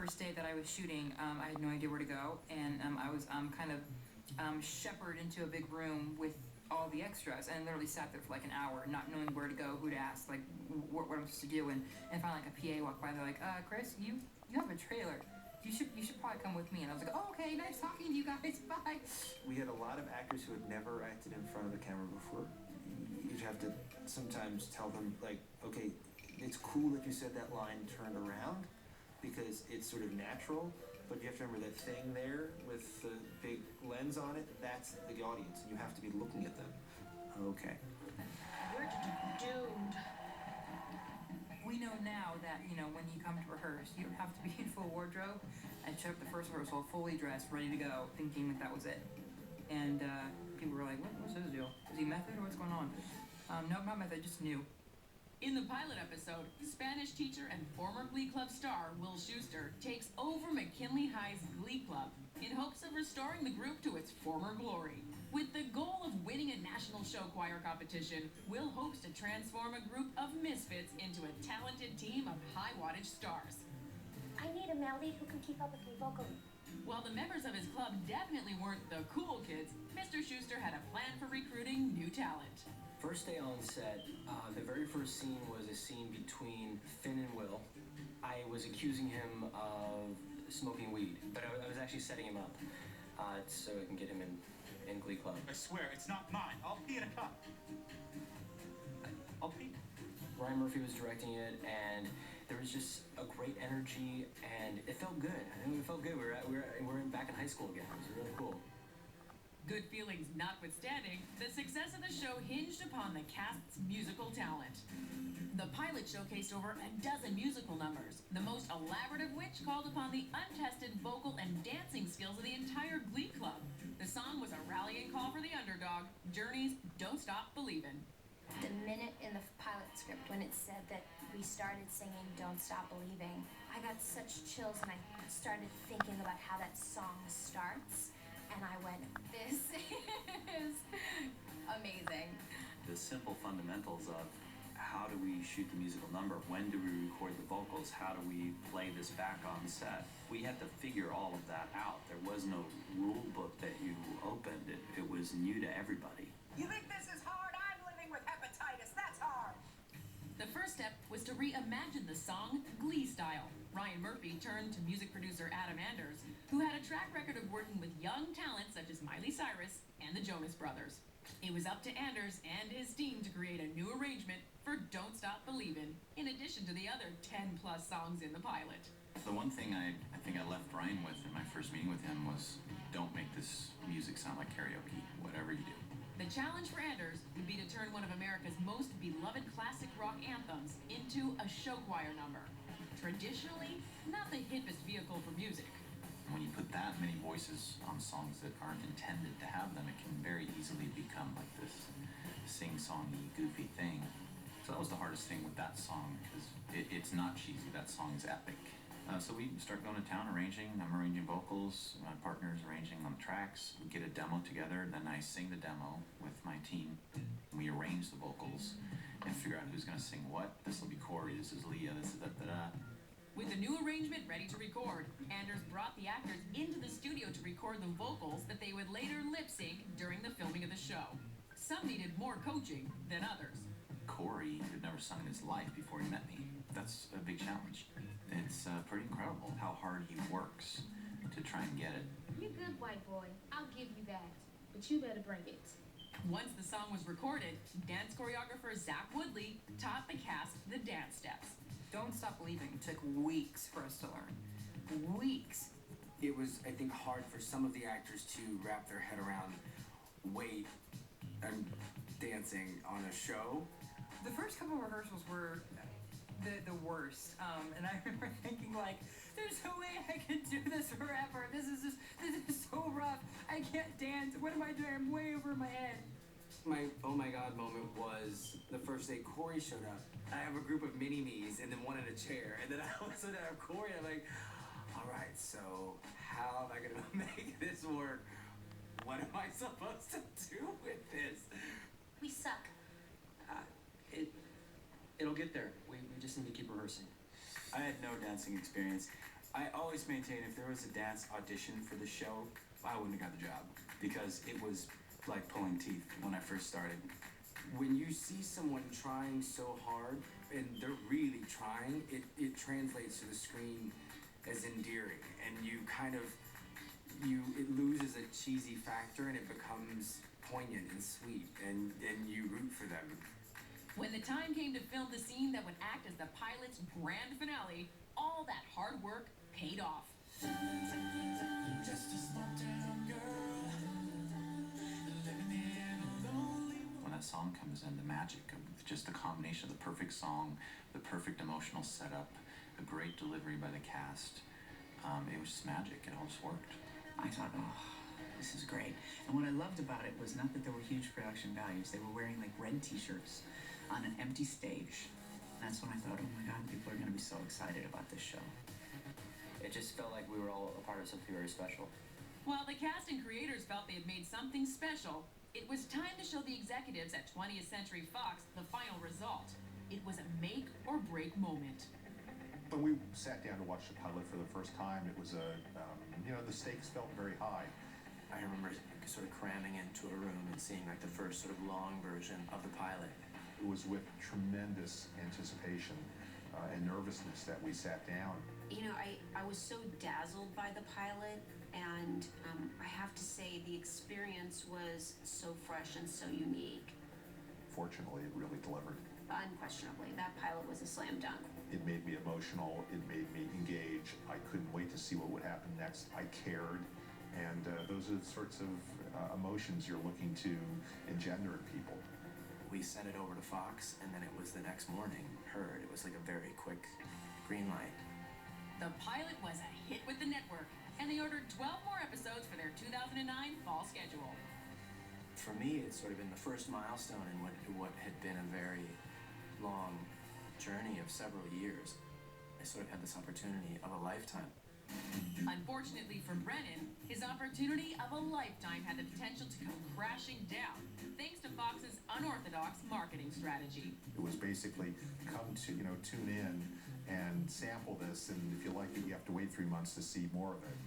first day that I was shooting, I had no idea where to go, and I was kind of shepherded into a big room with all the extras, and literally sat there for like an hour, not knowing where to go, who to ask, like what I'm supposed to do, and finally like a PA walked by, and they're like, Chris, you have a trailer. You should probably come with me. And I was like, oh, okay, nice talking to you guys. Bye. We had a lot of actors who had never acted in front of the camera before. You'd have to sometimes tell them, like, okay, it's cool that you said that line turned around because it's sort of natural, but you have to remember that thing there with the big lens on it, that's the audience, and you have to be looking at them. Okay. We're doomed. We know now that, when you come to rehearse, you don't have to be in full wardrobe. I showed up the first rehearsal fully dressed, ready to go, thinking that was it. And people were like, what's his deal? Is he method or what's going on? No, not method, just new. In the pilot episode, Spanish teacher and former Glee Club star Will Schuester takes over McKinley High's Glee Club in hopes of restoring the group to its former glory. With the goal of winning a national show choir competition, Will hopes to transform a group of misfits into a talented team of high-wattage stars. I need a male lead who can keep up with me vocally. While the members of his club definitely weren't the cool kids, Mr. Schuester had a plan for recruiting new talent. First day on set, the very first scene was a scene between Finn and Will. I was accusing him of smoking weed, but I was actually setting him up so I can get him in Glee Club. I swear, it's not mine. I'll pee in a cup. I'll pee. Ryan Murphy was directing it, and there was just a great energy, and it felt good. I mean, it felt good. We're back in high school again. It was really cool. Good feelings notwithstanding, the success of the show hinged upon the cast's musical talent. The pilot showcased over a dozen musical numbers, the most elaborate of which called upon the untested vocal and dancing skills of the entire Glee Club. The song was a rallying call for the underdog, Journey's Don't Stop Believin'. The minute in the pilot script when it said that we started singing Don't Stop Believing, I got such chills and I started thinking about how that song starts. And I went, this is amazing. The simple fundamentals of how do we shoot the musical number, when do we record the vocals, how do we play this back on set. We had to figure all of that out. There was no rule book that you opened. It was new to everybody. You think this is hard? I'm living with hepatitis. That's hard. The first step was to reimagine the song Glee style. Ryan Murphy turned to music producer Adam Anders, who had a track record of working with young talents such as Miley Cyrus and the Jonas Brothers. It was up to Anders and his team to create a new arrangement for Don't Stop Believin', in addition to the other 10-plus songs in the pilot. The one thing I think I left Ryan with in my first meeting with him was, don't make this music sound like karaoke, whatever you do. The challenge for Anders would be to turn one of America's most beloved classic rock anthems into a show choir number. Traditionally, not the hippest vehicle for music. When you put that many voices on songs that aren't intended to have them, it can very easily become like this sing-songy, goofy thing. So that was the hardest thing with that song, because it's not cheesy. That song is epic. So we start going to town arranging. I'm arranging vocals, my partner's arranging on tracks. We get a demo together, then I sing the demo with my team. We arrange the vocals and figure out who's going to sing what. This will be Corey, this is Leah, this is da-da-da. With the new arrangement ready to record, Anders brought the actors into the studio to record the vocals that they would later lip-sync during the filming of the show. Some needed more coaching than others. Corey had never sung in his life before he met me. That's a big challenge. It's pretty incredible how hard he works to try and get it. You're good, white boy. I'll give you that. But you better bring it. Once the song was recorded, dance choreographer Zach Woodley taught the cast the dance steps. Don't Stop Believing took weeks for us to learn. Weeks. It was, I think, hard for some of the actors to wrap their head around weight and dancing on a show. The first couple of rehearsals were the worst, and I remember thinking, like, there's no way I can do this forever. This is so rough. I can't dance. What am I doing? I'm way over my head. My oh my god moment was the first day Corey showed up. I have a group of mini-me's and then one in a chair, and then I also have Corey. I'm like, all right, so how am I gonna make this work? What am I supposed to do with this? We suck. It'll get there. We just need to keep rehearsing. I had no dancing experience. I always always maintain if there was a dance audition for the show, I wouldn't have got the job because it was like pulling teeth when I first started. When you see someone trying so hard and they're really trying, it translates to the screen as endearing, and it loses a cheesy factor and it becomes poignant and sweet, and you root for them. When the time came to film the scene that would act as the pilot's grand finale, all that hard work paid off. When that song comes in, the magic of just the combination of the perfect song, the perfect emotional setup, a great delivery by the cast, it was just magic. It all just worked. I thought, oh, this is great. And what I loved about it was not that there were huge production values. They were wearing like red t-shirts on an empty stage. That's when I thought, oh my God, people are going to be so excited about this show. It just felt like we were all a part of something very special. While the cast and creators felt they had made something special, it was time to show the executives at 20th Century Fox the final result. It was a make or break moment. When we sat down to watch the pilot for the first time, it was the stakes felt very high. I remember sort of cramming into a room and seeing like the first sort of long version of the pilot. It was with tremendous anticipation and nervousness that we sat down. You know, I was so dazzled by the pilot, and I have to say the experience was so fresh and so unique. Fortunately, it really delivered. Unquestionably, that pilot was a slam dunk. It made me emotional, it made me engage. I couldn't wait to see what would happen next. I cared, and those are the sorts of emotions you're looking to engender in people. We sent it over to Fox, and then it was the next morning heard. It was like a very quick green light. The pilot was a hit with the network, and they ordered 12 more episodes for their 2009 fall schedule. For me, it's sort of been the first milestone in what had been a very long journey of several years. I sort of had this opportunity of a lifetime. Unfortunately for Brennan, his opportunity of a lifetime had the potential to come crashing down, thanks to Fox's unorthodox marketing strategy. It was basically come to, tune in and sample this, and if you like it, you have to wait 3 months to see more of it.